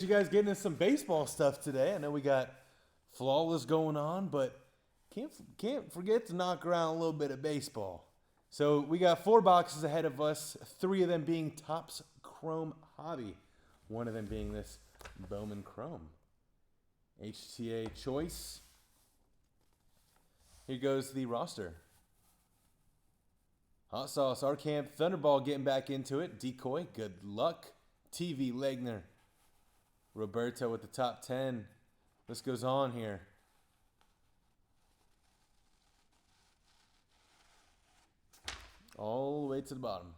You guys getting into some baseball stuff today. I know we got flawless going on, but can't forget to knock around a little bit of baseball. So we got 4 boxes ahead of us, 3 of them being Topps Chrome Hobby, one of them being this Bowman Chrome. HTA choice. Here goes the roster. Hot Sauce, our camp, Thunderball getting back into it. Decoy, good luck. TV Legner. Roberto with the top 10. This goes on here. All the way to the bottom.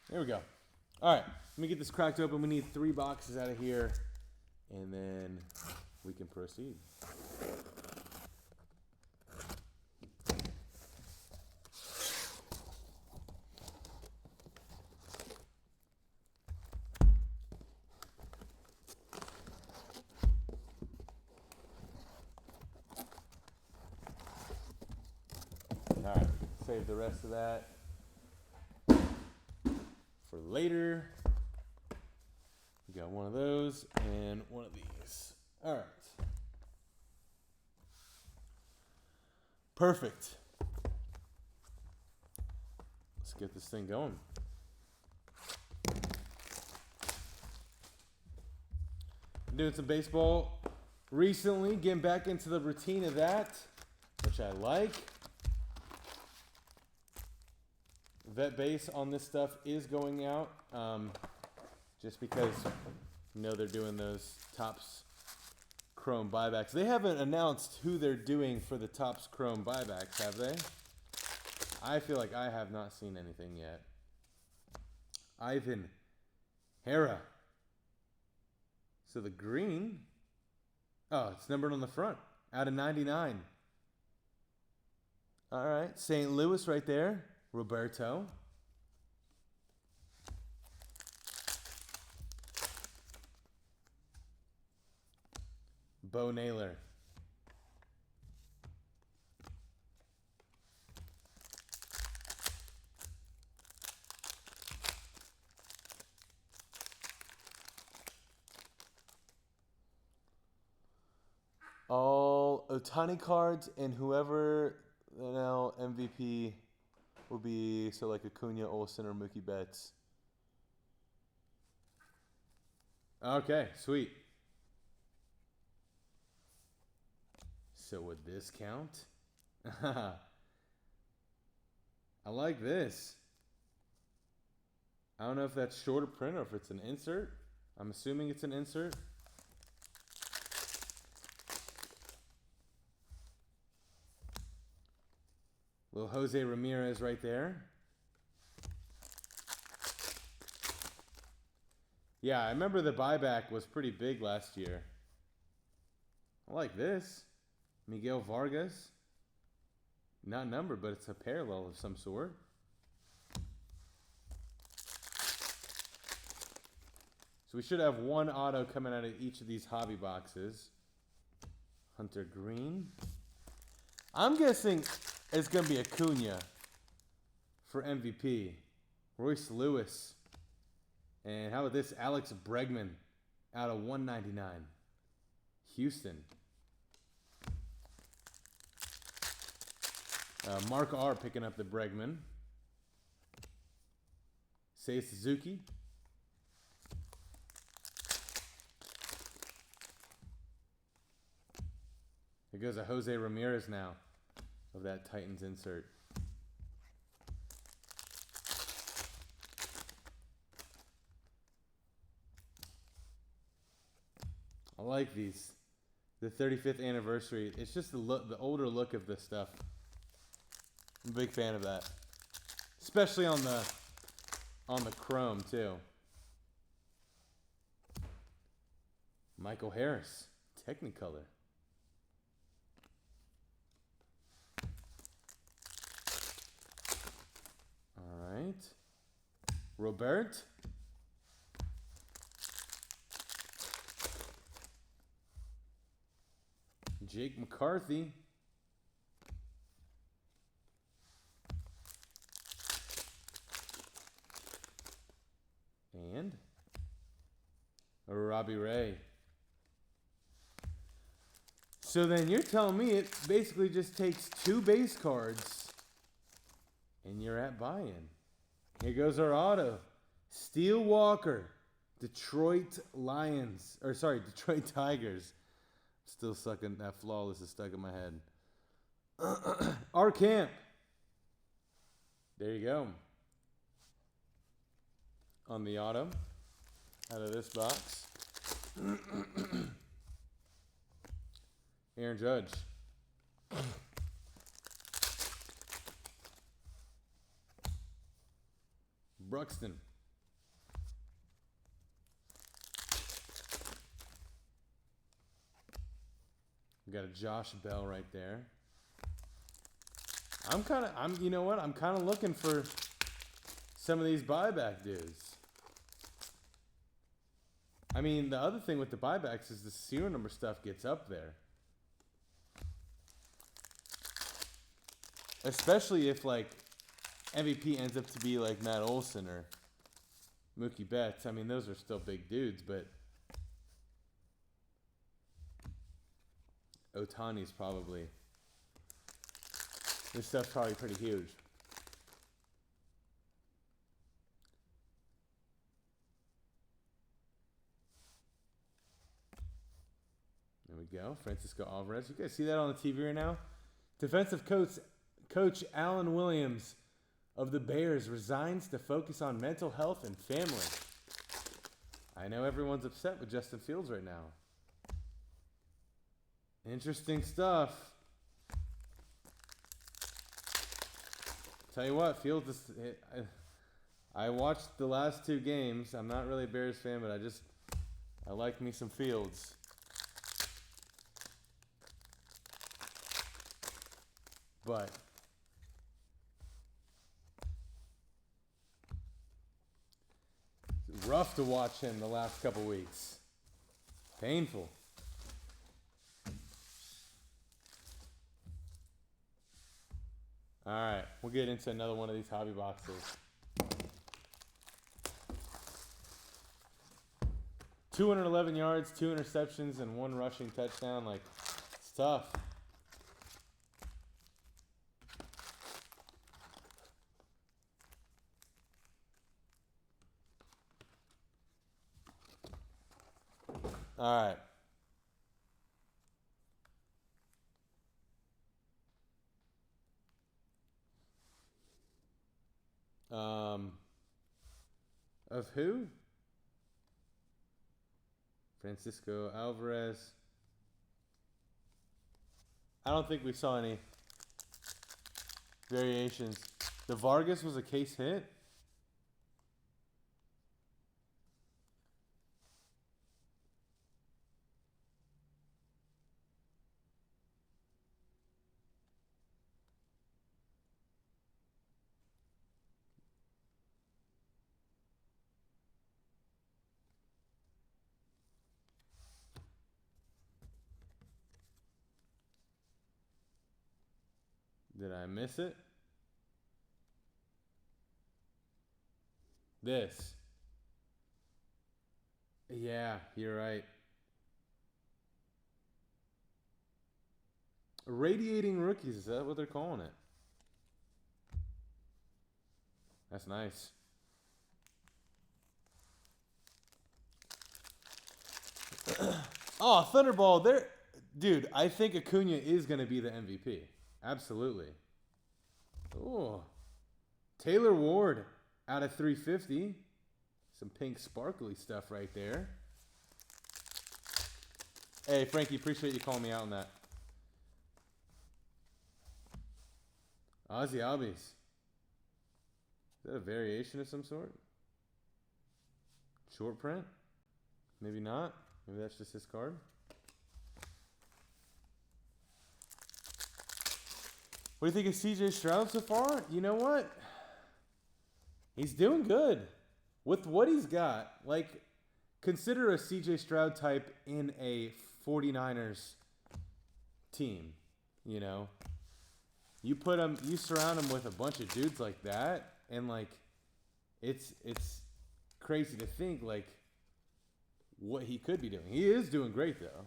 There we go. All right, let me get this cracked open. We need 3 boxes out of here, and then we can proceed. All right, save the rest of that for later. We got one of those and one of these. All right. Perfect. Let's get this thing going. Been doing some baseball recently, getting back into the routine of that, which I like. Vet base on this stuff is going out, just because they're doing those Topps Chrome buybacks. They haven't announced who they're doing for the Topps Chrome buybacks, have they? I feel like I have not seen anything yet. Ivan Hera. So the green, oh, it's numbered on the front, out of 99. All right, St. Louis right there. Roberto. Bo Naylor. All Ohtani cards and whoever now MVP will be, so like Acuna, Olsen, or Mookie Betts. Okay, sweet. So would this count? I like this. I don't know if that's shorter print or if it's an insert. I'm assuming it's an insert. Little Jose Ramirez right there. Yeah, I remember the buyback was pretty big last year. I like this. Miguel Vargas. Not numbered, but it's a parallel of some sort. So we should have one auto coming out of each of these hobby boxes. Hunter Green. I'm guessing it's going to be Acuna for MVP. Royce Lewis. And how about this? Alex Bregman out of 199. Houston. Mark R. picking up the Bregman. Seiya Suzuki. Here goes a Jose Ramirez now of that Titans insert. I like these. The 35th anniversary. It's just the look, the older look of this stuff. I'm a big fan of that. Especially on the chrome too. Michael Harris, Technicolor. All right. Robert. Jake McCarthy. And Or Robbie Ray. So then you're telling me it basically just takes 2 base cards and you're at buy-in. Here goes our auto. Steel Walker. Detroit Tigers. Still sucking, that flawless is stuck in my head. Our camp. There you go. On the auto. Out of this box. Aaron Judge. Bruxton. We got a Josh Bell right there. You know what? I'm kind of looking for some of these buyback dudes. I mean, the other thing with the buybacks is the serial number stuff gets up there. Especially if, like, MVP ends up to be like Matt Olson or Mookie Betts. I mean, those are still big dudes, but Ohtani's probably, this stuff's probably pretty huge. There we go. Francisco Alvarez. You guys see that on the TV right now? Defensive coach Alan Williams of the Bears resigns to focus on mental health and family. I know everyone's upset with Justin Fields right now. Interesting stuff. Tell you what, Fields is, I watched the last 2 games. I'm not really a Bears fan, but I like me some Fields. But it's rough to watch him the last couple weeks. Painful. All right, we'll get into another one of these hobby boxes. 211 yards, 2 interceptions, and 1 rushing touchdown. Like, it's tough. All right. Of who? Francisco Alvarez. I don't think we saw any variations. The Vargas was a case hit. Did I miss it? This. Yeah, you're right. Radiating rookies, is that what they're calling it? That's nice. Oh, Thunderball, there. Dude, I think Acuna is going to be the MVP. Absolutely. Oh. Taylor Ward out of 350. Some pink sparkly stuff right there. Hey, Frankie, appreciate you calling me out on that. Ozzy Albies. Is that a variation of some sort? Short print? Maybe not. Maybe that's just his card. What do you think of CJ Stroud so far? You know what? He's doing good. With what he's got, like, consider a CJ Stroud type in a 49ers team, you know? You put him, you surround him with a bunch of dudes like that, and, like, it's crazy to think, like, what he could be doing. He is doing great, though.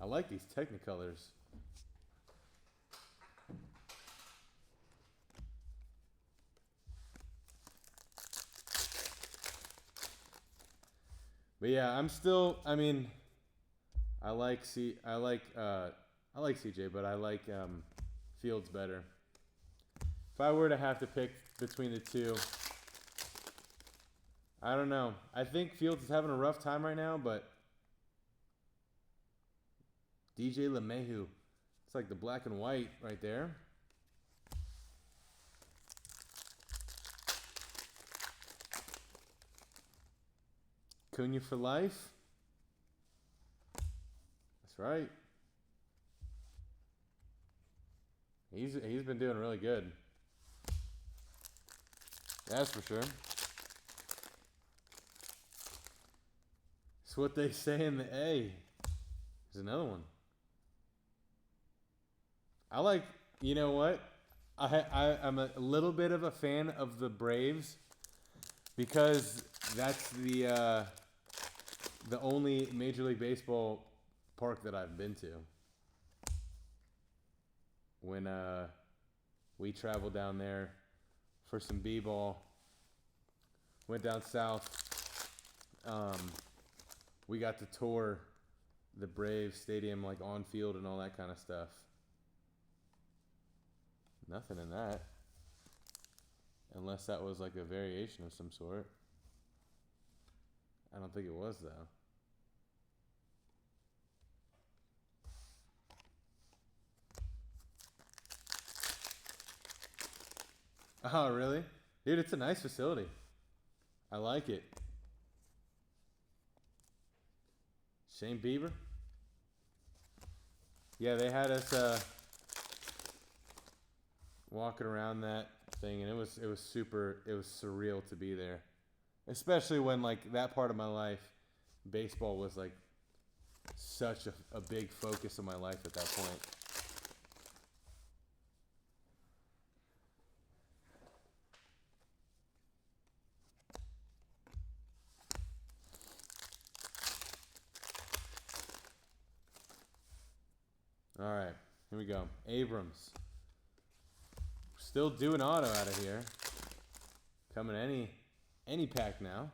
I like these Technicolors. But yeah, I'm still. I mean, I like CJ, but I like Fields better. If I were to have to pick between the two, I don't know. I think Fields is having a rough time right now, but DJ LeMahieu, it's like the black and white right there. Cunha for life. That's right. He's been doing really good. That's for sure. It's what they say in the A. There's another one. I like, you know what? I'm a little bit of a fan of the Braves because that's the only Major League Baseball park that I've been to. When we traveled down there for some b-ball, went down south, we got to tour the Braves stadium, like on field and all that kind of stuff. Nothing in that, unless that was like a variation of some sort. I don't think it was, though. Oh, really? Dude, it's a nice facility. I like it. Shane Bieber? Yeah, they had us walking around that thing, and it was surreal to be there. Especially when, like, that part of my life, baseball was, like, such a big focus of my life at that point. All right, here we go. Abrams. Still doing auto out of here. Coming any pack now.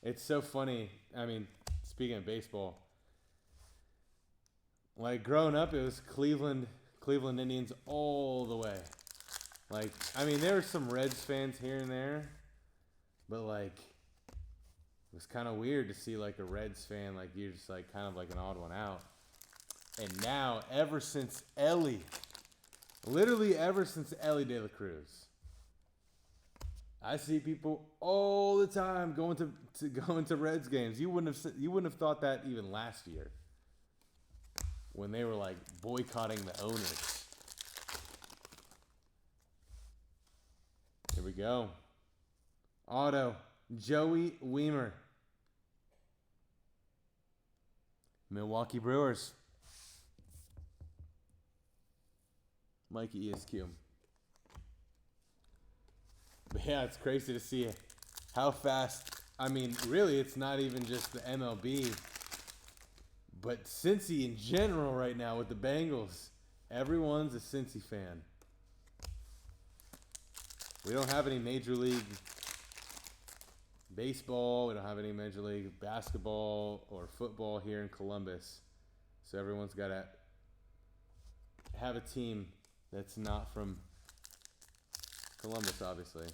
It's so funny. I mean, speaking of baseball, like growing up, it was Cleveland Indians all the way. Like, I mean, there were some Reds fans here and there, but like, it was kind of weird to see like a Reds fan, like you're just like kind of like an odd one out. And now, ever since Ellie, literally ever since Ellie De La Cruz, I see people all the time going to Reds games. You wouldn't have thought that even last year, when they were like boycotting the owners. Here we go. Auto, Joey Wiemer. Milwaukee Brewers. Mikey ESQ. But yeah, it's crazy to see how fast. I mean, really, it's not even just the MLB, but Cincy in general right now with the Bengals. Everyone's a Cincy fan. We don't have any Major League Baseball. We don't have any Major League Basketball or football here in Columbus. So everyone's got to have a team that's not from Columbus, obviously.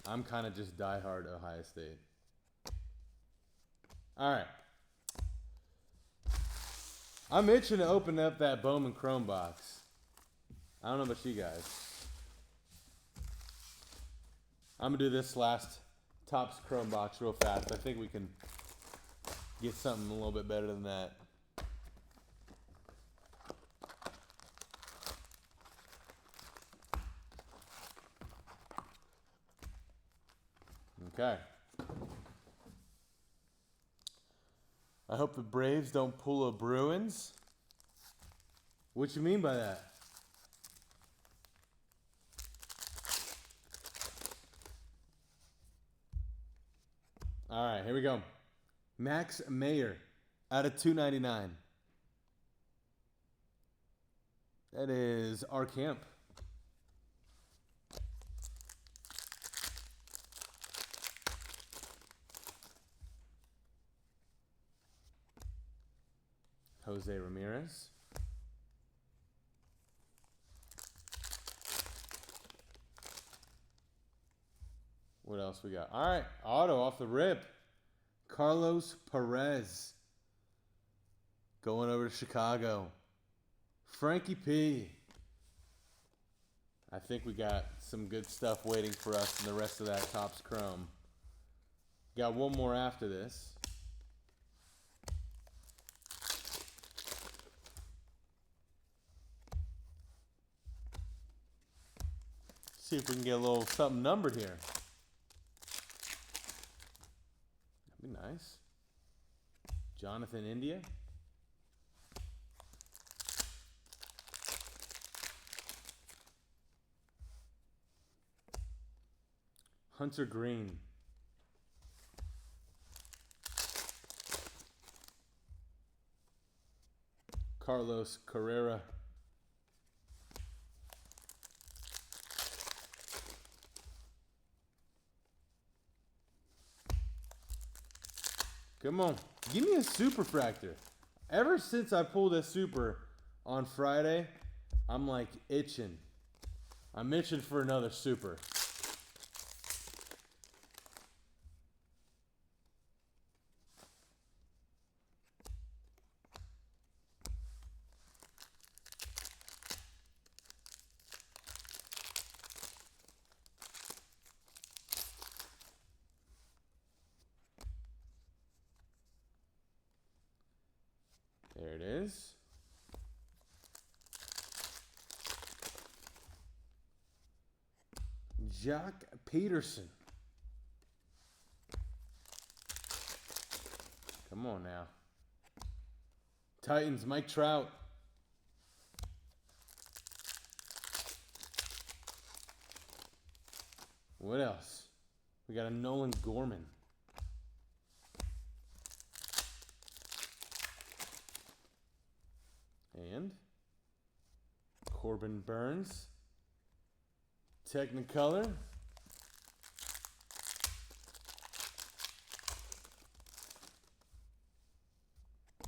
I'm kind of just diehard Ohio State. All right. I'm itching to open up that Bowman Chrome box. I don't know about you guys. I'm going to do this last Topps Chrome box real fast. I think we can get something a little bit better than that. Okay. I hope the Braves don't pull a Bruins. What you mean by that? All right, here we go. Max Mayer out of 299. That is our camp. Jose Ramirez. What else we got? All right, auto off the rip. Carlos Perez going over to Chicago. Frankie P. I think we got some good stuff waiting for us in the rest of that Topps Chrome. Got one more after this. See if we can get a little something numbered here. That'd be nice. Jonathan India. Hunter Green. Carlos Carrera. Come on. Give me a superfractor. Ever since I pulled a super on Friday, I'm like itching. I'm itching for another super. There it is. Jock Peterson. Come on now. Titans, Mike Trout. What else? We got a Nolan Gorman. And Corbin Burns. Technicolor.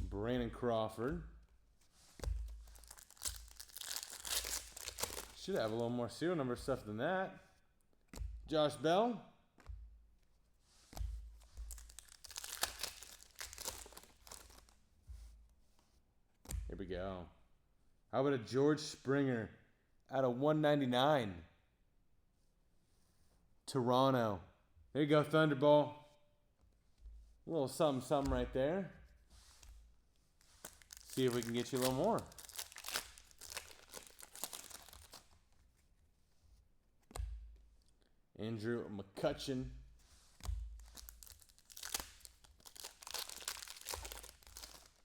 Brandon Crawford. Should have a little more serial number stuff than that. Josh Bell. Here we go. How about a George Springer out of 199? Toronto. There you go, Thunderball. A little something, something right there. See if we can get you a little more. Andrew McCutchen.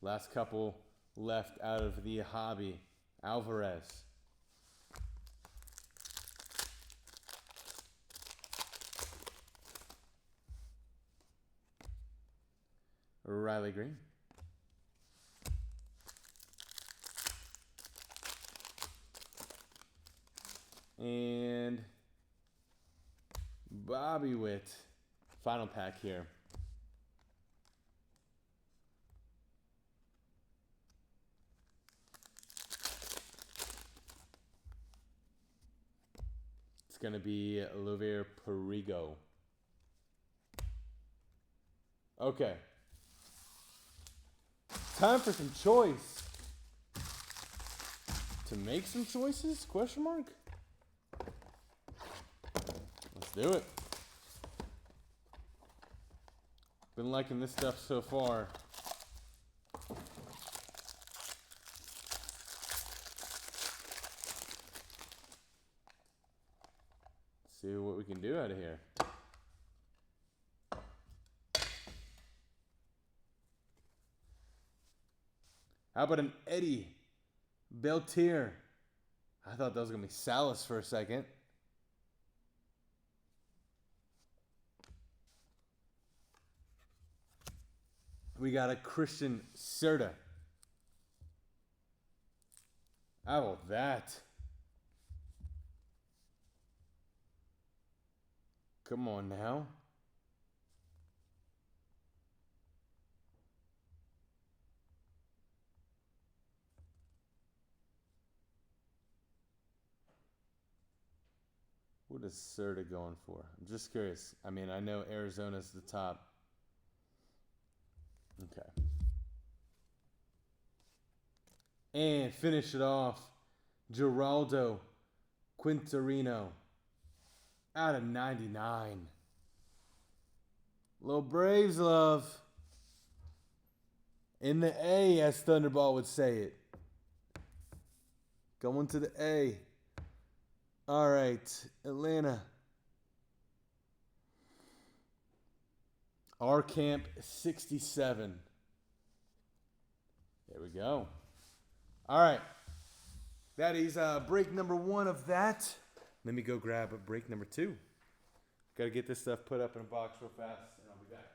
Last couple left out of the hobby. Alvarez. Riley Green. And Bobby Witt. Final pack here. It's going to be Olivier Perigo. Okay. Time for some choice. To make some choices? Question mark? Let's do it. Been liking this stuff so far. See what we can do out of here. How about an Eddie Beltier? I thought that was going to be Salas for a second. We got a Christian Serta. How about that? Come on now. What is Serta going for? I'm just curious. I mean, I know Arizona's the top. Okay. And finish it off. Geraldo Quinterino. Out of 99. Little Braves love. In the A, as Thunderball would say it. Going to the A. All right, Atlanta. R Camp 67. There we go. All right. That is break number 1 of that. Let me go grab a break number 2. Got to get this stuff put up in a box real fast, and I'll be back.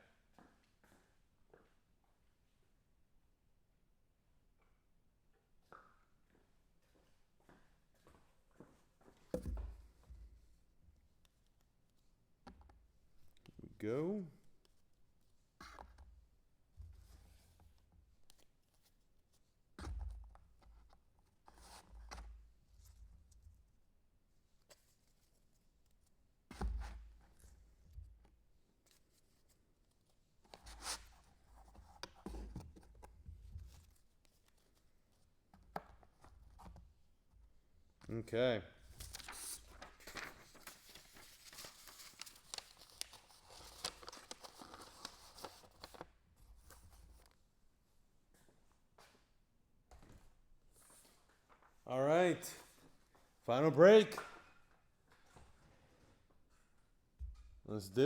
Go. Okay. All right. Final break. Let's do it.